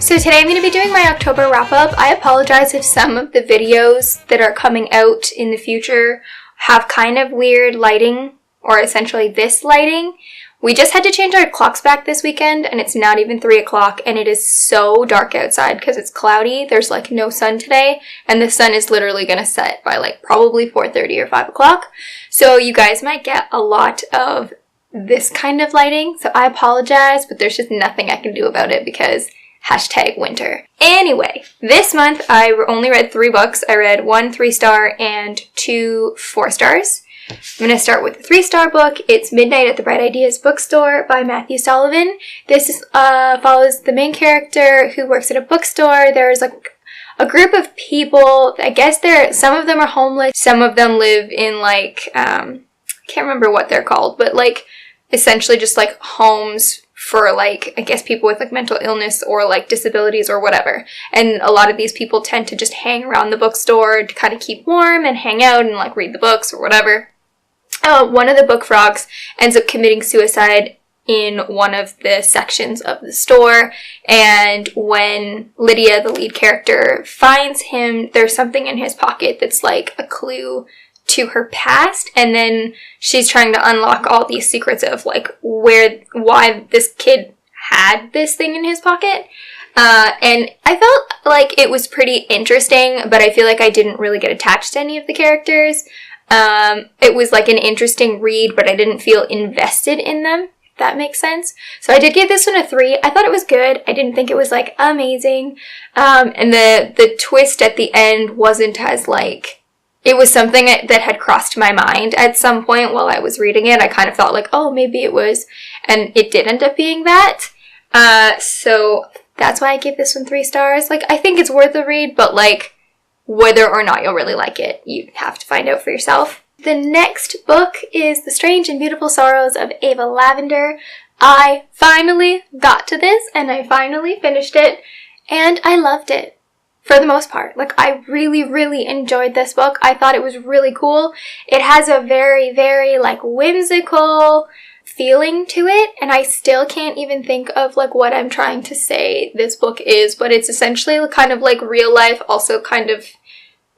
So today I'm going to be doing my October wrap-up. I apologize if some of the videos that are coming out in the future have kind of weird lighting, or essentially this lighting. We just had to change our clocks back this weekend, and it's not even 3 o'clock, and it is so dark outside because it's cloudy. There's like no sun today, and the sun is literally going to set by like probably 4:30 or 5 o'clock. So you guys might get a lot of this kind of lighting, so I apologize, but there's just nothing I can do about it because #winter. Anyway, this month I only read 3 books. I read 1 3-star and 2 4-stars. I'm going to start with the 3-star book. It's Midnight at the Bright Ideas Bookstore by Matthew Sullivan. This follows the main character who works at a bookstore. There's like a group of people. I guess some of them are homeless. Some of them live in like, I can't remember what they're called, but like essentially just like homes for like, I guess people with like mental illness or like disabilities or whatever. And a lot of these people tend to just hang around the bookstore to kind of keep warm and hang out and like read the books or whatever. One of the book frogs ends up committing suicide in one of the sections of the store, and when Lydia, the lead character, finds him, there's something in his pocket that's like a clue to her past, and then she's trying to unlock all these secrets of like why this kid had this thing in his pocket. And I felt like it was pretty interesting, but I feel like I didn't really get attached to any of the characters. It was like an interesting read, but I didn't feel invested in them, if that makes sense. So I did give this one a 3. I thought it was good. I didn't think it was like amazing. And the twist at the end wasn't as like, it was something that had crossed my mind at some point while I was reading it. I kind of thought like, oh, maybe it was, and it did end up being that. So that's why I gave this one 3 stars. Like, I think it's worth a read, but like, whether or not you'll really like it, you have to find out for yourself. The next book is The Strange and Beautiful Sorrows of Ava Lavender. I finally got to this, and I finally finished it, and I loved it. For the most part. Like, I really, really enjoyed this book. I thought it was really cool. It has a very, very, like, whimsical feeling to it, and I still can't even think of, like, what I'm trying to say this book is, but it's essentially kind of like real life, also kind of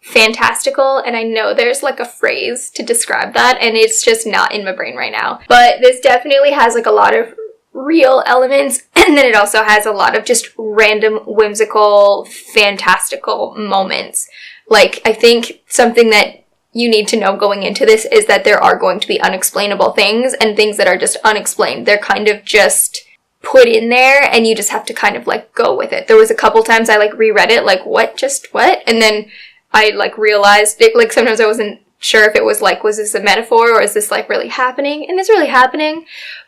fantastical, and I know there's, like, a phrase to describe that, and it's just not in my brain right now. But this definitely has, like, a lot of real elements, and then it also has a lot of just random, whimsical, fantastical moments. Like, I think something that you need to know going into this is that there are going to be unexplainable things, and things that are just unexplained. They're kind of just put in there, and you just have to kind of, like, go with it. There was a couple times I, like, reread it, like, what? And then I, like, realized, like, sometimes I wasn't sure if it was, like, was this a metaphor, or is this, like, really happening? And it's really happening.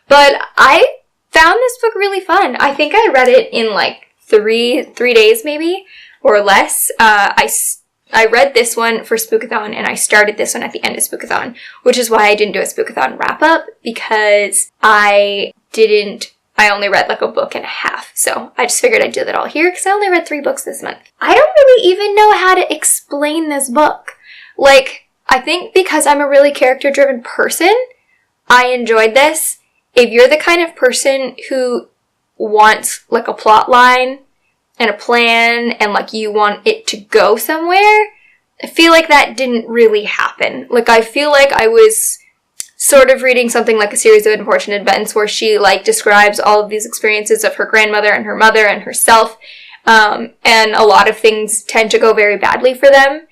But I found this book really fun. I think I read it in like 3 days maybe, or less. I read this one for Spookathon, and I started this one at the end of Spookathon, which is why I didn't do a Spookathon wrap-up, because I only read like a book and a half. So I just figured I'd do that all here, because I only read 3 books this month. I don't really even know how to explain this book. Like, I think because I'm a really character-driven person, I enjoyed this. If you're the kind of person who wants, like, a plot line and a plan and, like, you want it to go somewhere, I feel like that didn't really happen. Like, I feel like I was sort of reading something like A Series of Unfortunate Events, where she, like, describes all of these experiences of her grandmother and her mother and herself, and a lot of things tend to go very badly for them.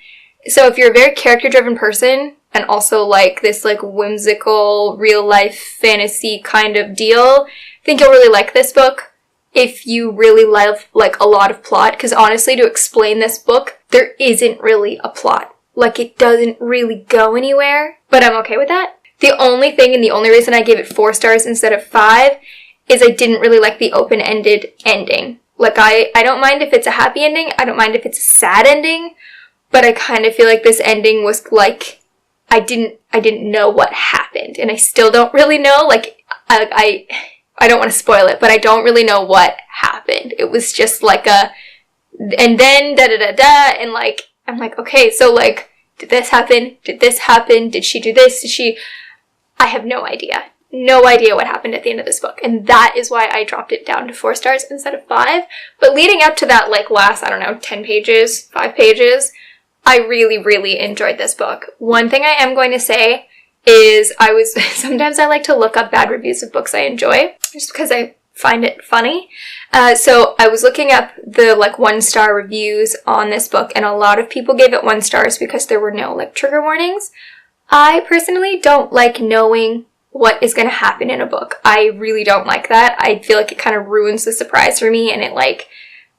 So if you're a very character-driven person, and also like this like whimsical real life fantasy kind of deal, I think you'll really like this book. If you really love like a lot of plot, because honestly, to explain this book, there isn't really a plot. Like, it doesn't really go anywhere, but I'm okay with that. The only thing, and the only reason I gave it 4 stars instead of 5, is I didn't really like the open-ended ending. Like, I don't mind if it's a happy ending, I don't mind if it's a sad ending, but I kind of feel like this ending was like, I didn't know what happened, and I still don't really know. Like, I don't want to spoil it, but I don't really know what happened. It was just like and then da-da-da-da, and like, I'm like, okay, so like, did this happen? Did this happen? Did she do this? I have no idea. no idea what happened at the end of this book. And that is why I dropped it down to 4 stars instead of 5. But leading up to that, like, last, I don't know, 10 pages, 5 pages, I really, really enjoyed this book. One thing I am going to say is sometimes I like to look up bad reviews of books I enjoy, just because I find it funny. So I was looking up the, like, 1-star reviews on this book, and a lot of people gave it 1 stars because there were no, like, trigger warnings. I personally don't like knowing what is going to happen in a book. I really don't like that. I feel like it kind of ruins the surprise for me, and it, like,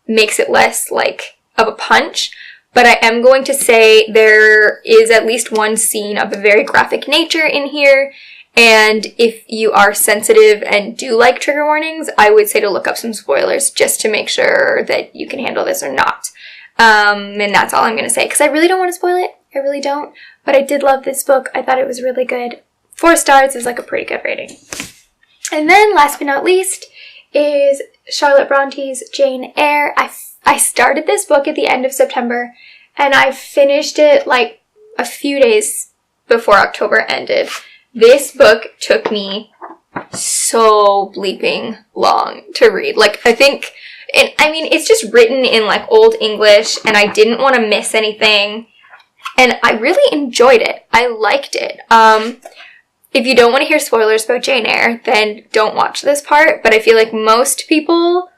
makes it less, like, of a punch. But I am going to say there is at least one scene of a very graphic nature in here, and if you are sensitive and do like trigger warnings, I would say to look up some spoilers just to make sure that you can handle this or not. And that's all I'm going to say, because I really don't want to spoil it. I really don't. But I did love this book. I thought it was really good. 4 stars is, like, a pretty good rating. And then, last but not least, is Charlotte Bronte's Jane Eyre. I started this book at the end of September, and I finished it, like, a few days before October ended. This book took me so bleeping long to read. Like, I think, and I mean, it's just written in, like, Old English, and I didn't want to miss anything, and I really enjoyed it. I liked it. If you don't want to hear spoilers about Jane Eyre, then don't watch this part, but I feel like most people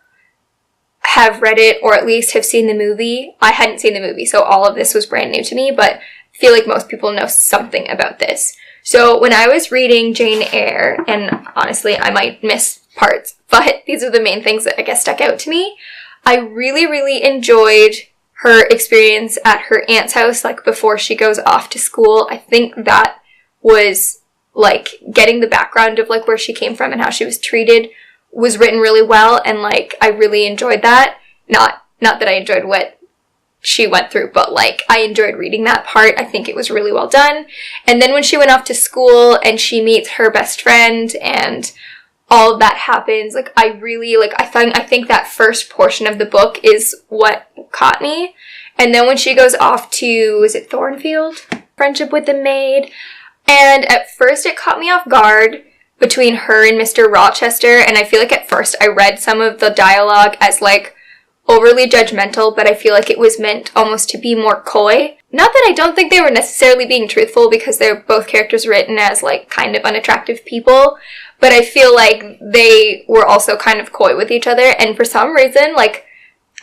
have read it, or at least have seen the movie. I hadn't seen the movie, so all of this was brand new to me, but I feel like most people know something about this. So when I was reading Jane Eyre, and honestly, I might miss parts, but these are the main things that I guess stuck out to me. I really, really enjoyed her experience at her aunt's house, like, before she goes off to school. I think that was, like, getting the background of, like, where she came from and how she was treated was written really well, and, like, I really enjoyed that. Not that I enjoyed what she went through, but, like, I enjoyed reading that part. I think it was really well done. And then when she went off to school and she meets her best friend and all of that happens, like, I really, like, I think that first portion of the book is what caught me. And then when she goes off to, is it Thornfield? Friendship with the Maid. And at first it caught me off guard between her and Mr. Rochester, and I feel like at first I read some of the dialogue as, like, overly judgmental, but I feel like it was meant almost to be more coy. Not that I don't think they were necessarily being truthful, because they're both characters written as, like, kind of unattractive people, but I feel like they were also kind of coy with each other, and for some reason, like,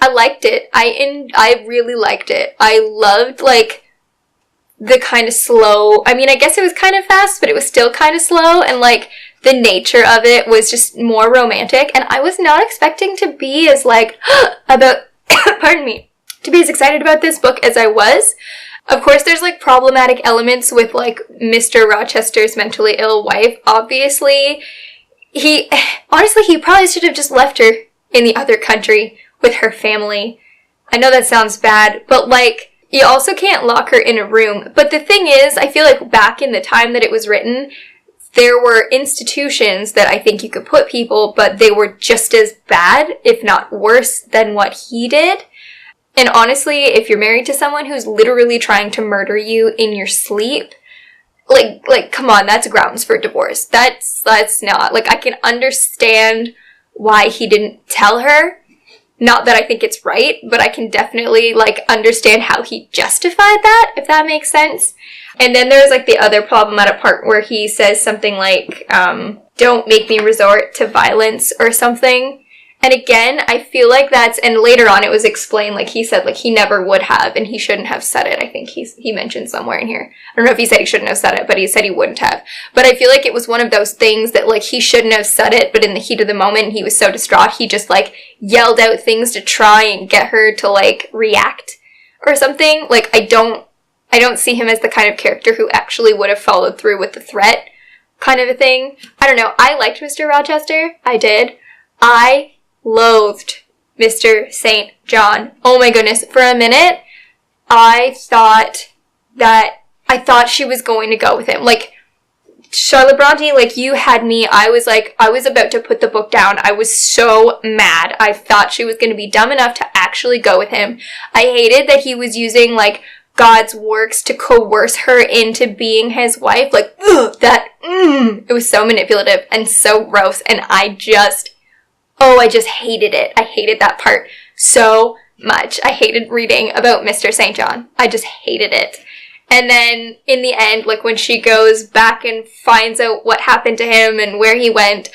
I liked it. I really liked it. I loved, like, the kind of slow, I mean, I guess it was kind of fast, but it was still kind of slow, and, like, the nature of it was just more romantic, and I was not expecting to be as, like, pardon me, to be as excited about this book as I was. Of course, there's, like, problematic elements with, like, Mr. Rochester's mentally ill wife. Obviously, he probably should have just left her in the other country with her family. I know that sounds bad, but, like, you also can't lock her in a room. But the thing is, I feel like back in the time that it was written, there were institutions that I think you could put people, but they were just as bad, if not worse, than what he did. And honestly, if you're married to someone who's literally trying to murder you in your sleep, like, come on, that's grounds for divorce. That's not, like, I can understand why he didn't tell her. Not that I think it's right, but I can definitely, like, understand how he justified that, if that makes sense. And then there's, like, the other problematic part where he says something like, don't make me resort to violence or something. And again, I feel like that's, and later on it was explained, like, he said, like, he never would have, and he shouldn't have said it. I think he mentioned somewhere in here. I don't know if he said he shouldn't have said it, but he said he wouldn't have. But I feel like it was one of those things that, like, he shouldn't have said it, but in the heat of the moment, he was so distraught, he just, like, yelled out things to try and get her to, like, react or something. Like, I don't see him as the kind of character who actually would have followed through with the threat kind of a thing. I don't know. I liked Mr. Rochester. I did. I loathed Mr. St. John. Oh my goodness. For a minute, I thought she was going to go with him. Like, Charlotte Bronte, like, you had me. I was about to put the book down. I was so mad. I thought she was going to be dumb enough to actually go with him. I hated that he was using, like, God's works to coerce her into being his wife. Like, ugh, that, it was so manipulative and so gross, and I just hated it. I hated that part so much. I hated reading about Mr. St. John. I just hated it. And then in the end, like when she goes back and finds out what happened to him and where he went,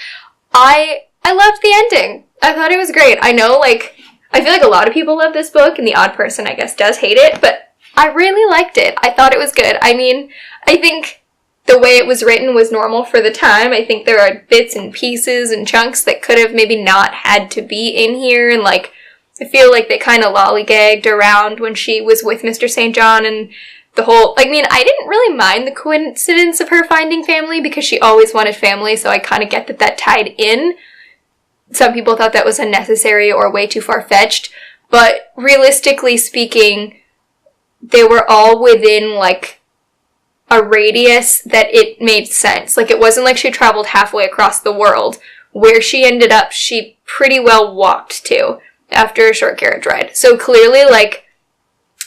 I loved the ending. I thought it was great. I know, like, I feel like a lot of people love this book, and the odd person, I guess, does hate it, but I really liked it. I thought it was good. I mean, I think the way it was written was normal for the time. I think there are bits and pieces and chunks that could have maybe not had to be in here, and, like, I feel like they kind of lollygagged around when she was with Mr. St. John, and the whole, I mean, I didn't really mind the coincidence of her finding family because she always wanted family, so I kind of get that that tied in. Some people thought that was unnecessary or way too far-fetched, but realistically speaking, they were all within, like, a radius that it made sense. Like, it wasn't like she traveled halfway across the world. Where she ended up, she pretty well walked to after a short carriage ride. So clearly, like,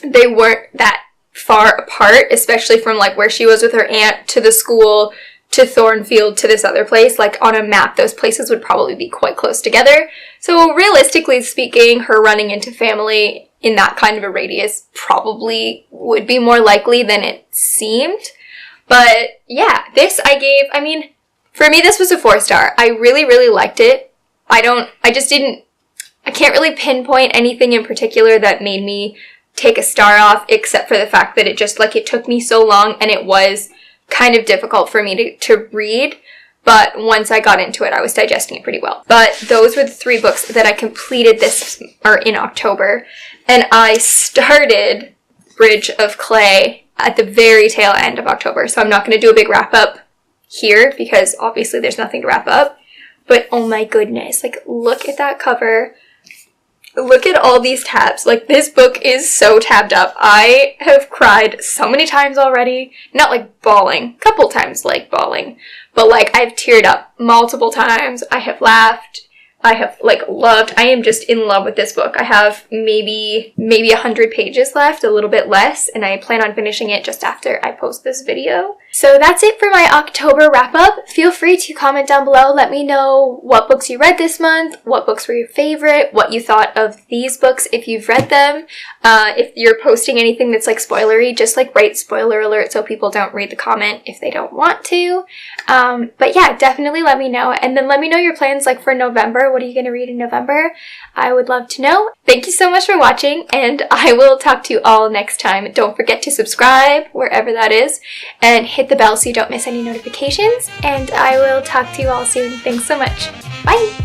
they weren't that far apart, especially from, like, where she was with her aunt to the school to Thornfield to this other place. Like, on a map, those places would probably be quite close together. So realistically speaking, her running into family in that kind of a radius probably would be more likely than it seemed. But yeah, this I mean, for me, this was a 4-star. I really, really liked it. I can't really pinpoint anything in particular that made me take a star off, except for the fact that it just, like, it took me so long and it was kind of difficult for me to read. But once I got into it, I was digesting it pretty well. But those were the 3 books that I completed in October. And I started Bridge of Clay at the very tail end of October. So I'm not going to do a big wrap up here because obviously there's nothing to wrap up. But oh my goodness, like, look at that cover. Look at all these tabs. Like, this book is so tabbed up. I have cried so many times already. Not, like, bawling. Couple times, like, bawling. But, like, I've teared up multiple times. I have laughed. I have, like, loved. I am just in love with this book. I have maybe 100 pages left, a little bit less, and I plan on finishing it just after I post this video. So that's it for my October wrap-up. Feel free to comment down below. Let me know what books you read this month, what books were your favorite, what you thought of these books if you've read them. If you're posting anything that's, like, spoilery, just, like, write spoiler alert so people don't read the comment if they don't want to. But yeah, definitely let me know. And then let me know your plans, like, for November. What are you going to read in November? I would love to know. Thank you so much for watching, and I will talk to you all next time. Don't forget to subscribe, wherever that is, and hit the bell so you don't miss any notifications, and I will talk to you all soon. Thanks so much. Bye!